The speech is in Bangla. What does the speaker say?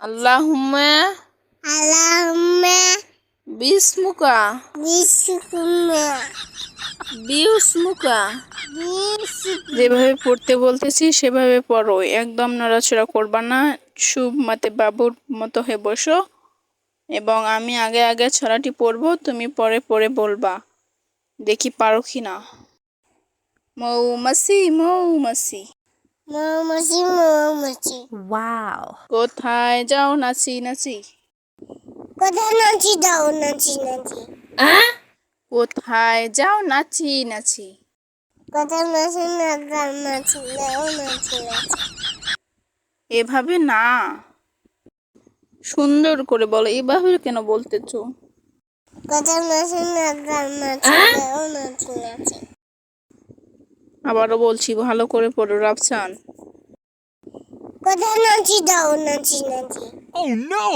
Allahumma Allahumma bismuka bismika biusmuka। bismika যেভাবে পড়তে বলতেছি সেভাবে পড়ো, একদম নড়াচড়া করবা না। শুভ মতে বাবুর মতো হয়ে বসো এবং আমি আগে আগে ছড়াটি পড়বো, তুমি পরে পরে বলবা, দেখি পারো কি না। মৌমাছি মৌমাছি মৌমাছি মৌমাছি Wow. কোথায় যাও নাচি নাচি। কোথায় নাচি দাও নাচি নাচি কোথায় যাও নাচি নাচি। কোথায় নাচি না দাও নাচি দাও নাচি নাচি এভাবে না, সুন্দর করে বলো, এভাবে কেন বলতেছো? কোথায় নাচি না দাও নাচি দাও নাচি নাচি আবারও বলছি, ভালো করে পড়ো রাফসান। কোথায় নাচি দাও নাচি নাচি Oh no!